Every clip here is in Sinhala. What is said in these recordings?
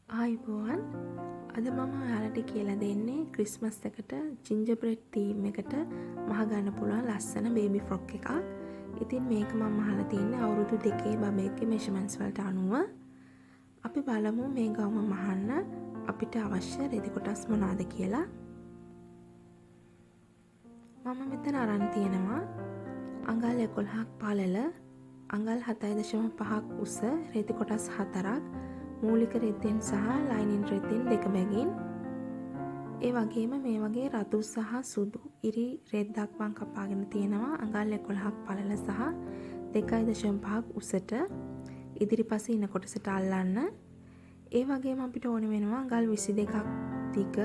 ආයුබෝවන්. අද මම ඔයාලට කියලා දෙන්නේ ක්‍රිස්මස් එකට ජින්ජර්බ්‍රෙඩ් තීම් එකට මහ ගන්න පුළුවන් ලස්සන බේබි ෆ්‍රොක් එකක්. ඉතින් මේක මම අහලා තින්නේ අවුරුදු 2 බබෙක්ගේ මෙෂර්මන්ට්ස් වලට අනුව. අපි බලමු මේ ගවුම මහන්න අපිට අවශ්‍ය රෙදි කොටස් මොනවාද කියලා. මම මෙතන අරන් තියෙනවා අඟල් 11ක් පළල, අඟල් 7.5ක් උස රෙදි කොටස් 4ක්, මූලික රෙද්දෙන් සහ ලයිනින් රෙද්දෙන් දෙක බැගින්. ඒ වගේම මේ වගේ රතු සහ සුදු ඉරි රෙද්දක් මං කපාගෙන තියෙනවා අඟල් 11ක් පළල සහ 2.5ක් උසට ඉදිරිපස ඉන කොටසට අල්ලන්න. ඒ වගේම අපිට ඕනේ වෙනවා අඟල් 22ක් දිග,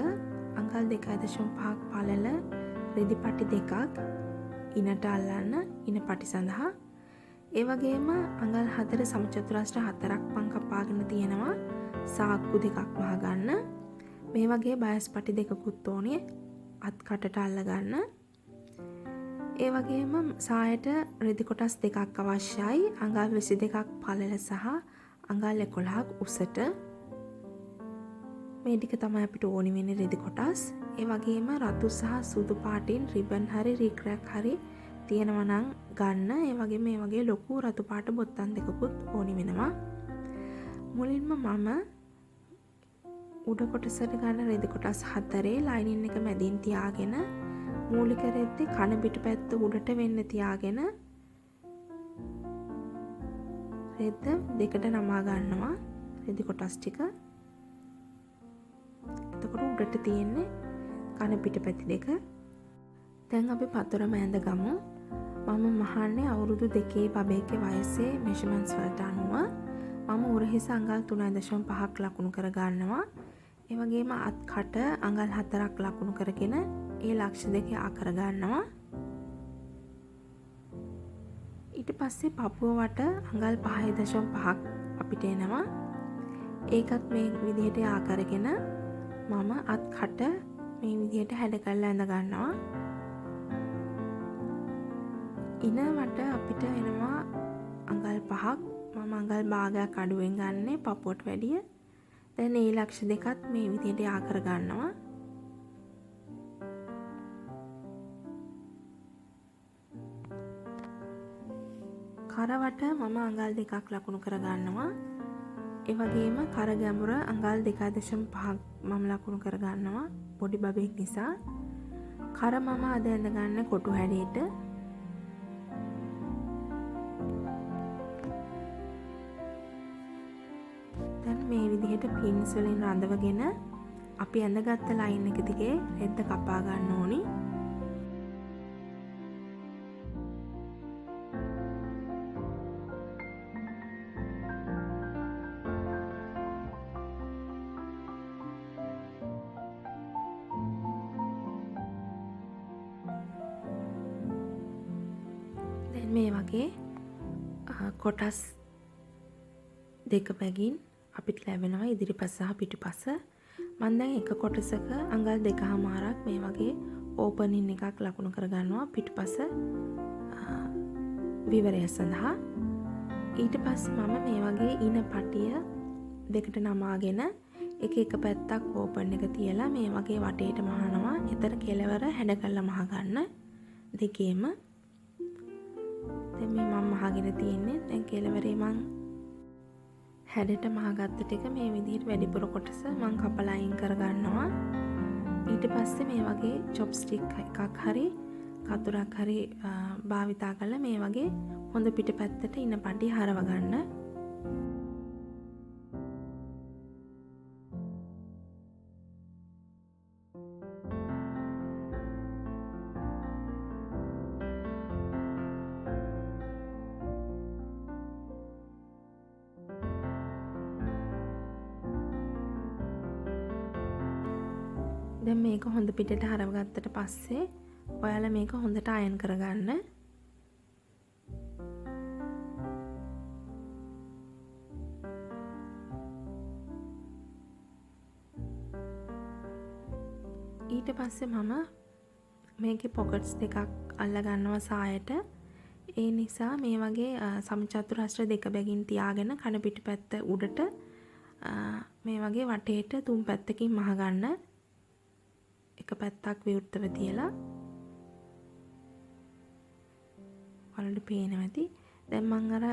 අඟල් 2.5ක් පළල රෙදි පටි දෙකක් ඉනට අල්ලන්න ඉන පටි සඳහා. ඒ වගේම අඟල් 4 සමචතුරස්‍ර 4ක් මං කපාගෙන තියෙනවා සාක්කු දෙකක් වහගන්න. මේ වගේ බයස් පටි දෙකකුත් ඕනේ අත් කටට අල්ලගන්න. ඒ වගේම සායට රෙදි කොටස් දෙකක් අවශ්‍යයි අඟල් 22ක් පළල සහ අඟල් 11ක් උසට. මේ ටික තමයි අපිට ඕනි වෙන්නේ රෙදි කොටස්. ඒ වගේම රතු සහ සුදු පාටින් රිබන් හරි රික්‍රැක් හරි තියෙනවා නම් ගන්න. ඒ වගේම මේ වගේ ලොකු රතු පාට බොත්තම් දෙකකුත් ඕනි වෙනවා. මුලින්ම මම උඩ කොටසට ගන්න රෙදි කොටස් 4 ලයිනින් එක මැදින් තියාගෙන මූලික රෙද්දේ කන පිටපැත්ත උඩට වෙන්න තියාගෙන රෙද්ද දෙකට නමා ගන්නවා රෙදි කොටස් ටික. එතකොට උඩට තියෙන්නේ කන පිටපැති දෙක. දැන් අපි පතොරම ඇඳ ගමු. මම මහන්නේ අවුරුදු 2 බබේගේ වයසේ මෙෂර්මන්ට්ස් වලට අනුව. මම උරහිස අඟල් 3.5ක් ලකුණු කර ගන්නවා. ඒ වගේම අත් කට අඟල් 4ක් ලකුණු කරගෙන ඒ ලක්ෂ දෙකේ ආකර ගන්නවා. ඊට පස්සේ පපුව වට අඟල් 5.5ක් අපිට එනවා. ඒකත් මේ විදිහට ආකරගෙන මම අත් කට මේ විදිහට හැඩ කරලා ඇඳ ගන්නවා. ඉන වට අපිට එනවා අඟල් 5ක්. මම අඟල් භාගයක් අඩුවෙන් ගන්නේ පපුවට වැඩිය. දැන් ඒ ලක්ෂ දෙකත් මේ විදිහට ආකර ගන්නවා. කරවට මම අඟල් 2ක් ලකුණු කර ගන්නවා. ඒ වගේම කර ගැඹුර අඟල් 2.5ක් මම ලකුණු කර ගන්නවා පොඩි බබෙක් නිසා. කර මම අද ඇඳ ගන්න කොටු හැඩයට. දැන් මේ විදිහට පින්ස් වලින් රඳවගෙන අපි ඇඳගත්ත ලයින් එක දිගේ රෙද්ද කපා ගන්න ඕනි. දැන් මේ වගේ කොටස් දෙක බැගින් අපිට ලැබෙනවා ඉදිරිපස සහ පිටුපස. මම දැන් එක කොටසක අඟල් 2.5ක් මේ වගේ ඕපනින් එකක් ලකුණු කරගන්නවා පිටුපස විවරය සඳහා. ඊට පස්සේ මම මේ වගේ ඉන පටිය දෙකට නමාගෙන එක පැත්තක් ඕපන් එක තියලා මේ වගේ වටේට මහනවා. එතන කෙලවර හැඩ කරලා මහ ගන්න දෙකේම. දැන් මේ මම මහගෙන තියෙන්නේ. දැන් කෙලවරේ මම හැඩට මහගත්ත ටික මේ විදිහට වැඩිපුර කොටස මම කපලා අයින් කරගන්නවා. ඊට පස්සේ මේ වගේ චොප්ස්ටික් එකක් හරි කතුරක් හරි භාවිතා කරලා මේ වගේ හොඳ පිටපැත්තට ඉන පටි හරව ගන්න. දැන් මේක හොඳ පිටට හරවගත්තට පස්සේ ඔයාලා මේක හොඳට අයන් කරගන්න. ඊට පස්සේ මම මේකේ පොකට්ස් දෙකක් අල්ල ගන්නවා සායට. ඒ නිසා මේ වගේ සමචතුරස්‍ර දෙක බැගින් තියාගෙන කන පිටපැත්ත උඩට මේ වගේ වටේට තුන් පැත්තකින් මහ ගන්න. එක පැත්තක් විවෘතව තියලා ඔයාලට පේනවා ඇති. දැන් මම අර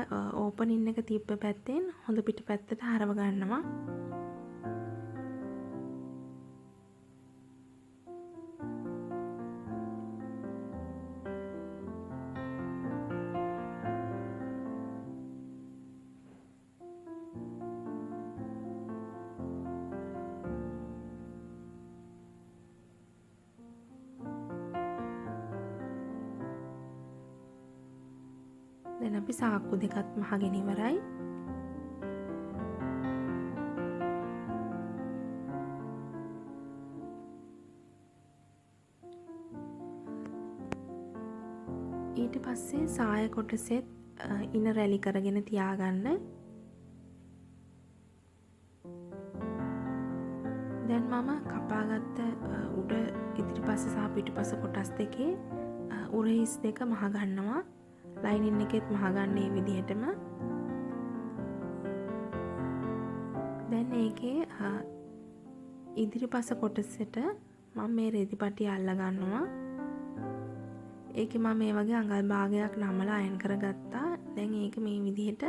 ඕපනින් එක තිබ්බ පැත්තෙන් හොඳ පිට පැත්තට හරව ගන්නවා. දැන් අපි සාක්කු දෙකත් මහගෙන ඉවරයි. ඊට පස්සේ සාය කොටසෙත් ඉන රැලි කරගෙන තියාගන්න. දැන් මම කපාගත්ත උඩ ඉදිරිපස සහ පිටුපස කොටස් දෙකේ උරහිස් දෙක මහ ගන්නවා. ලයිනින් එකෙත් මහගන්න මේ විදිහටම. දැන් ඒකේ ඉදිරිපස කොටසට මම මේ රෙදි පටිය අල්ල ගන්නවා. ඒකේ මම මේ වගේ අඟල් භාගයක් නමලා අයන් කරගත්තා. දැන් ඒක මේ විදිහට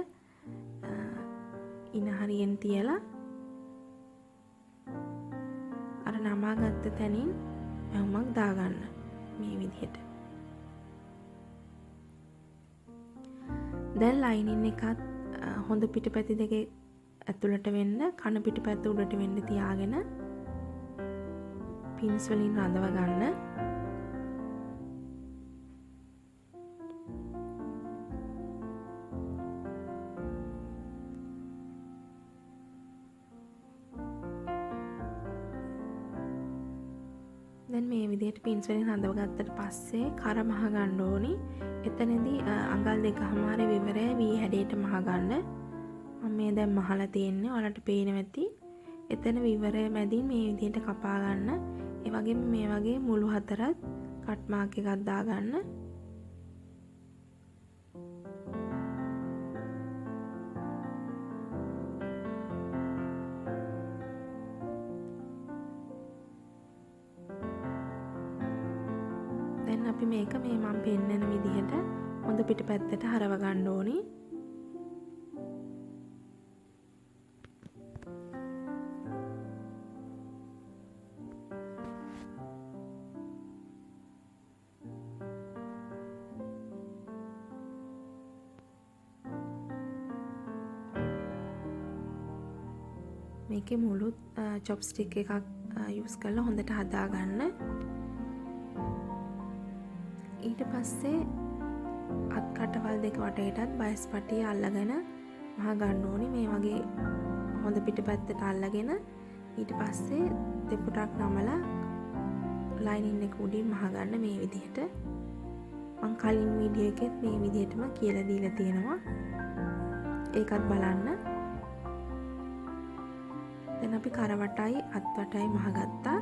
ඉන හරියෙන් තියලා අර නමාගත්ත තැනින් මහුමක් දාගන්න මේ විදිහට. දැන් ලයිනින් එකත් හොඳ පිටපැති දෙකේ ඇතුළට වෙන්න කන පිටපැත්ත උඩට වෙන්න තියාගෙන පින්ස් වලින් රඳව ගන්න. දැන් මේ විදිහට පින්ස් වලින් රඳව ගත්තට පස්සේ කර මහ ගන්න ඕනි. එතනදී අඟල් දෙකමාර විවරය වී හැඩයට මහ ගන්න. මම මේ දැන් මහලා තියෙන්නේ. ඔයාලට පේනවා ඇති. එතන විවරය මැදින් මේ විදිහට කපා ගන්න. ඒ වගේම මේ වගේ මුළු හතරත් කට් මාක් එකක් දා ගන්න. දැන් අපි මේක මේ මම පෙන්නන විදිහට හොඳ පිටපැත්තට හරව ගන්න ඕනි. මේකේ මුළු චොප්ස්ටික් එකක් යූස් කරලා හොඳට හදා ගන්න. ඊට පස්සේ අත් කටවල් දෙක වටේටත් බයස් පටිය අල්ලගෙන මහ ගන්න ඕනි. මේ වගේ හොඳ පිටපැත්තට අල්ලගෙන ඊට පස්සේ දෙපුටක් නමලා ලයිනින් එක උඩින් මහ ගන්න මේ විදිහට. මම කලින් වීඩියෝ එකෙත් මේ විදිහටම කියලා දීලා තියෙනවා. ඒකත් බලන්න. දැන් අපි කරවටයි අත් වටයි මහ ගත්තා.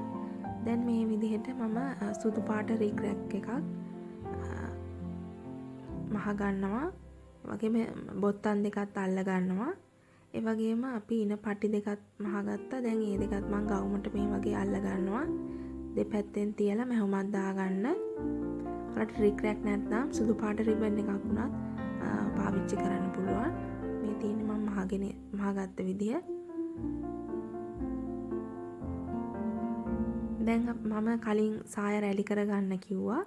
දැන් මේ විදිහට මම සුදු පාට රික්‍රැක් එකක් මහ ගන්නවා. වගේම බොත්තම් දෙකත් අල්ල ගන්නවා. ඒ වගේම අපි ඉන පටි දෙකත් මහ ගත්තා. දැන් මේ දෙකත් මම ගවුමට මේ වගේ අල්ල ගන්නවා. දෙපැත්තෙන් තියලා මැහුමක් දාගන්න. ඔයාලට රික්‍රැක් නැත්නම් සුදු පාට රිබන් එකක් වුණත් පාවිච්චි කරන්න පුළුවන්. මේ තියෙන්නේ මම මහ ගත්ත විදිය. දැන් මම කලින් සාය රැලි කරගන්න කිව්වා.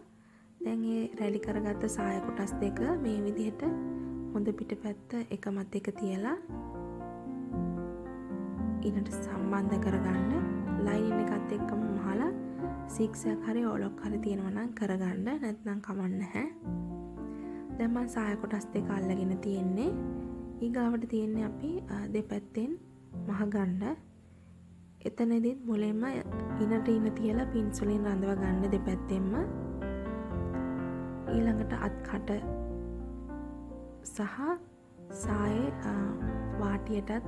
දැන් මේ රැලි කරගත්ත සාය කොටස් දෙක මේ විදිහට හොඳ පිටපැත්ත එක මත එක තියලා ඉනට සම්බන්ධ කරගන්න. ලයිනින් එකත් එක්කම මහලා සික්සැක් හරි ඕලොක් හරි තියෙනවා නම් කරගන්න. නැත්නම් කමක් නැහැ. දැන් මම සාය කොටස් දෙක අල්ලගෙන තියෙන්නේ. ඊගාවට තියෙන්නේ අපි දෙපැත්තෙන් මහ ගන්න. එතනදිත් මුලින්ම ඉනට ඉන තියලා පින්ස් වලින් රඳව ගන්න දෙපැත්තෙන්ම. ඊළඟට අත් කට සහ සායේ වාටියටත්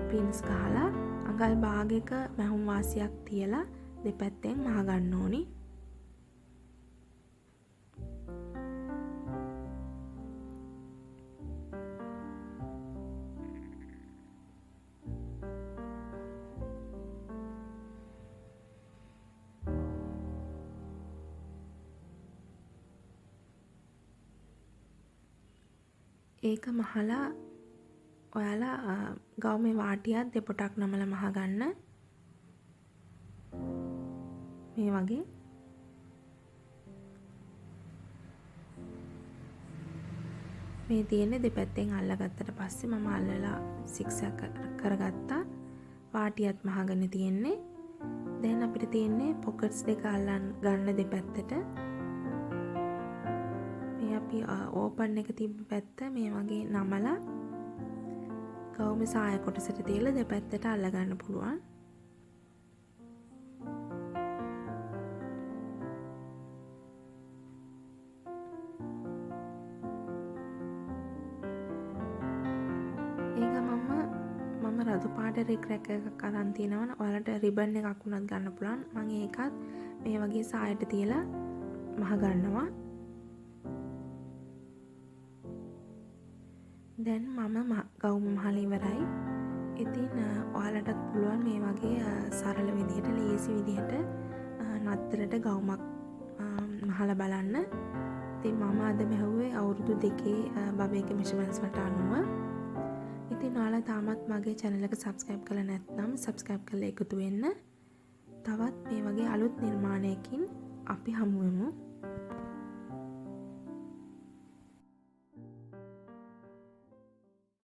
පින්ස් ගහලා අඟල් භාගයක මැහුම් වාසියක් තියලා දෙපැත්තෙන් මහ ගන්න ඕනි. ඒක මහලා ඔයාලා ගවුමේ වාටියක් දෙපොටක් නමලා මහ ගන්න. මේ වගේ. මේ තියෙන්නේ දෙපැත්තෙන් අල්ලගත්තට පස්සේ මම අල්ලලා සික්සැක් කරගත්තා. වාටියත් මහගෙන තියෙන්නේ. දැන් අපිට තියෙන්නේ පොකට්ස් දෙක අල්ලන් ගන්න දෙපැත්තට. මේ අපි ඕපන් එක තිබ්බ පැත්ත මේ වගේ නමලා ගවුමේ සාය කොටසට තියලා දෙපැත්තට අල්ල ගන්න පුළුවන්. මම රතු පාට රික් රැක් එකක් අරන් තිනවන. ඔයාලට රිබන් එකක් උනත් ගන්න පුළුවන්. මම ඒකත් මේ වගේ සායට තියලා මහ ගන්නවා. දැන් මම ගවුම මහලා ඉවරයි. ඉතින් ඔයාලටත් පුළුවන් මේ වගේ සරල විදිහට ලේසි විදිහට නතරට ගවුමක් මහලා බලන්න. ඉතින් මම අද මැහුවේ අවුරුදු 2 බබේගේ මෙෂර්මන්ට්ස් වලට අනුව. ඉතින් ඔයාලා තාමත් මගේ channel එක subscribe කරලා නැත්නම් subscribe කරලා එකතු වෙන්න. තවත් මේ වගේ අලුත් නිර්මාණයකින් අපි හමු වෙමු.